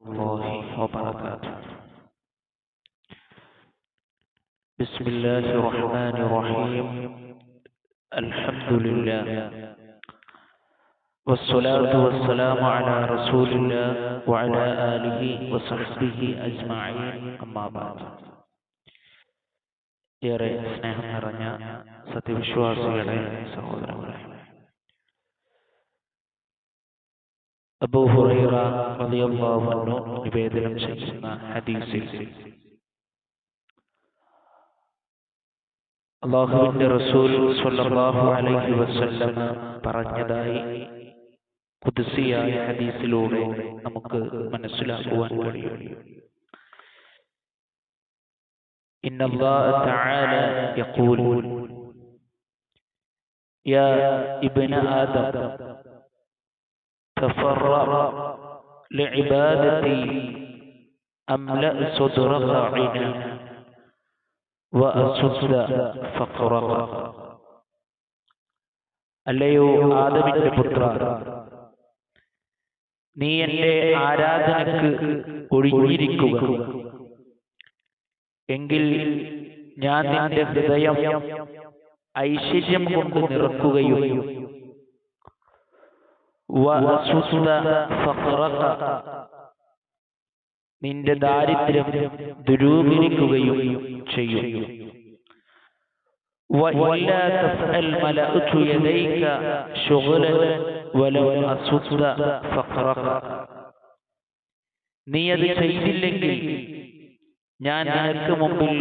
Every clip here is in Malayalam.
الله وبركاته. بسم الله الرحمن الرحيم. الحمد لله والصلاة والسلام على رسول الله وعلى آله وصحبه أجمعين. أما بعد. ഏറെ സ്നേഹം നിറഞ്ഞ സത്യവിശ്വാസികളെ, സഹോദരങ്ങളെ, അബൂ ഹുറൈറ റളിയല്ലാഹു അൻഹു നിവേദനം ചെയ്യുന്ന ഹദീസിൽ അല്ലാഹുവിന്റെ റസൂൽ സ്വല്ലല്ലാഹു അലൈഹി വസല്ലം പറഞ്ഞതായി ഖുദ്സിയായ ഹദീസിലൂടെ നമുക്ക് മനസ്സിലാക്കുവാൻ കഴിയും. ഇന്നല്ലാഹ തആല യഖൂൽ യാ ഇബ്ന ആദം تفرغ لعبادتي أملأ صدرك عنا وأسد فقرك. അല്ലയോ ആദമിന്റെ പുത്ര, നീ എന്റെ ആരാധനക്ക് ഒഴിഞ്ഞിരിക്കുക, എങ്കിൽ ഞാൻ നിന്റെ ഹൃദയം ഐശ്വര്യം കൊണ്ട് നിറക്കുകയും നിന്റെ ദാരിദ്ര്യം ദൂരീകരിക്കുകയും ചെയ്യും. നീ അത് ചെയ്തില്ലെങ്കിൽ ഞാൻ നിനക്ക് മുമ്പിൽ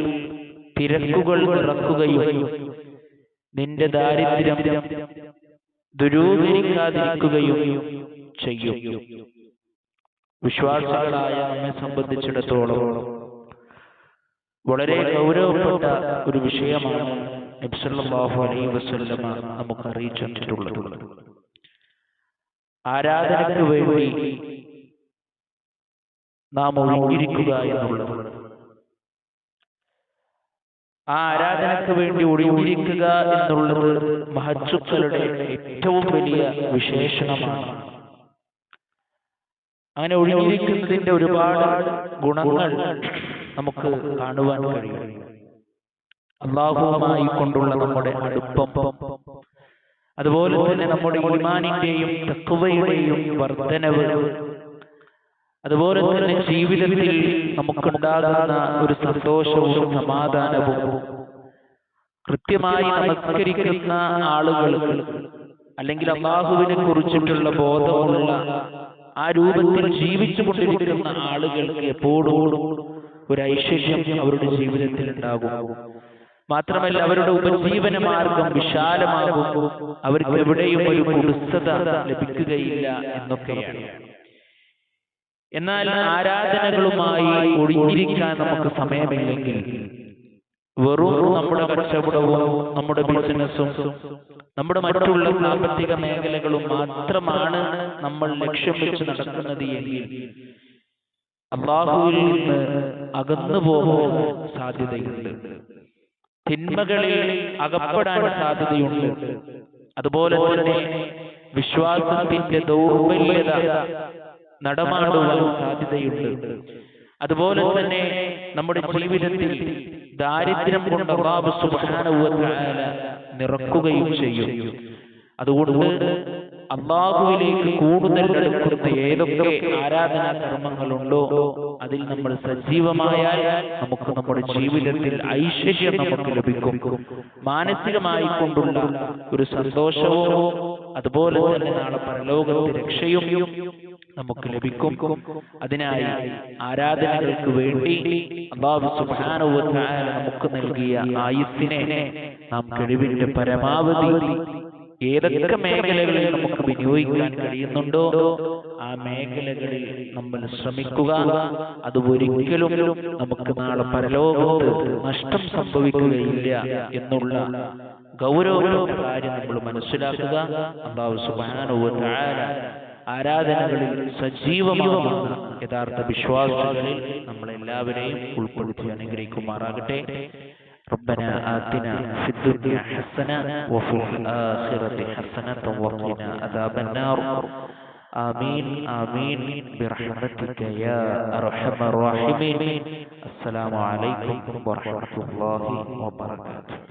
തിരക്കുകൾ ഇറക്കുകയും നിന്റെ ദാരിദ്ര്യം ദൂരീകരിക്കാതിരിക്കുകയും ചെയ്യും. വിശ്വാസികളായ നമ്മെ സംബന്ധിച്ചിടത്തോളം വളരെ ഗൗരവപ്പെട്ട ഒരു വിഷയമാണ് നബി സല്ലല്ലാഹു അലൈഹി വസല്ലം നമുക്ക് അറിയിച്ചിട്ടുള്ളത്. ആരാധനയ്ക്ക് വേണ്ടി നാം ഒഴിഞ്ഞിരിക്കുക എന്നുള്ളത്. ആ ആരാധനയ്ക്ക് വേണ്ടി ഒഴിഞ്ഞിരിക്കുക എന്നുള്ളത് മഹത്തുക്കളുടെ ഏറ്റവും വലിയ വിശേഷണമാണ്. അങ്ങനെ ഒഴിഞ്ഞിരിക്കുന്നതിന്റെ ഒരുപാട് ഗുണങ്ങൾ നമുക്ക് കാണുവാൻ കഴിയും. അല്ലാഹുവുമായി കൊണ്ടുള്ള നമ്മുടെ അടുപ്പം, അതുപോലെ തന്നെ നമ്മുടെ ഈമാനിന്റെയും തഖ്വയുടെയും വർധനവ്, അതുപോലെ തന്നെ ജീവിതത്തിൽ നമുക്കുണ്ടാകുന്ന ഒരു സന്തോഷവും സമാധാനവും, കൃത്യമായി നമസ്കരിക്കുന്ന ആളുകൾ അല്ലെങ്കിൽ അല്ലാഹുവിനെ കുറിച്ചിട്ടുള്ള ബോധമുള്ള ആ രൂപത്തിൽ ജീവിച്ചു കൊണ്ടിരിക്കുന്ന ആളുകൾക്ക് എപ്പോഴും ഒരു ഐശ്വര്യം അവരുടെ ജീവിതത്തിൽ ഉണ്ടാകും. മാത്രമല്ല അവരുടെ ഉപജീവന മാർഗം വിശാലമാകും, അവർക്ക് എവിടെയും ഒരു കുടുസത ലഭിക്കുകയില്ല എന്നൊക്കെയാണ്. എന്നാൽ ആരാധനകളുമായി ഒഴിഞ്ഞിരിക്കാൻ നമുക്ക് സമയമില്ലെങ്കിൽ വെറും നമ്മുടെ കച്ചവടവും നമ്മുടെ ബിസിനസ്സും നമ്മുടെ മറ്റുള്ള സാമ്പത്തിക മേഖലകളും മാത്രമാണ് നമ്മൾ ലക്ഷ്യം വെച്ച് നടക്കുന്നത് എങ്കിൽ അല്ലാഹുവിൽ നിന്ന് അകന്നു പോകാൻ സാധ്യതയുണ്ട്, തിന്മകളിൽ അകപ്പെടാൻ സാധ്യതയുണ്ട്. അതുപോലെ തന്നെ വിശ്വാസത്തിന്റെ ദൗർബല്യത നടമാടുവാൻ സാധ്യതയുണ്ട്. അതുപോലെ തന്നെ നമ്മുടെ ജീവിതത്തിൽ ദാരിദ്ര്യം കൊണ്ട് അല്ലാഹു സുബ്ഹാനഹു വ തആല നിറക്കുകയും ചെയ്യും. അതുകൊണ്ട് അല്ലാഹുവിലേക്ക് കൂടുതൽ അടുക്കുന്ന ഏതൊക്കെ ആരാധനാ കർമ്മങ്ങളുണ്ടോ അതിൽ നമ്മൾ സജീവമായാൽ നമുക്ക് നമ്മുടെ ജീവിതത്തിൽ ഐശ്വര്യം നമുക്ക് ലഭിക്കും. മാനസികമായി കൊണ്ടുള്ള ഒരു സന്തോഷവും അതുപോലെ തന്നെ നാളെ പരലോകത്തെ രക്ഷയും നമുക്ക് ലഭിക്കും. അതിനായി ആരാധനകൾക്ക് വേണ്ടി അല്ലാഹു സുബ്ഹാനഹു വ തആല നമുക്ക് നൽകിയ ആയുസ്സിനെ നാം കഴിവിന്റെ പരമാവധി ഏതൊക്കെ മേഖലകളിൽ നമുക്ക് വിനിയോഗിക്കാൻ കഴിയുന്നുണ്ടോ ആ മേഖലകളിൽ നമ്മൾ ശ്രമിക്കുക. അത് ഒരിക്കലും നമുക്ക് നാളെ പരലോകത്ത് നഷ്ടം സംഭവിക്കുകയില്ല എന്നുള്ള ഗൗരവമുള്ള കാര്യം നമ്മൾ മനസ്സിലാക്കുക. അല്ലാഹു സുബ്ഹാനഹു വ തആല ആരാധനകളിൽ സജീവമാകുന്ന യഥാർത്ഥ വിശ്വാസികളിൽ നമ്മളെല്ലാവരെയും ഉൾപ്പെടുത്തി അനുഗ്രഹിക്കുമാറാകട്ടെ. ربنا آتنا في الدنيا حسنة وفي الآخرة حسنة وقنا عذاب النار. آمين آمين برحمتك يا أرحم الراحمين. السلام عليكم ورحمة الله وبركاته.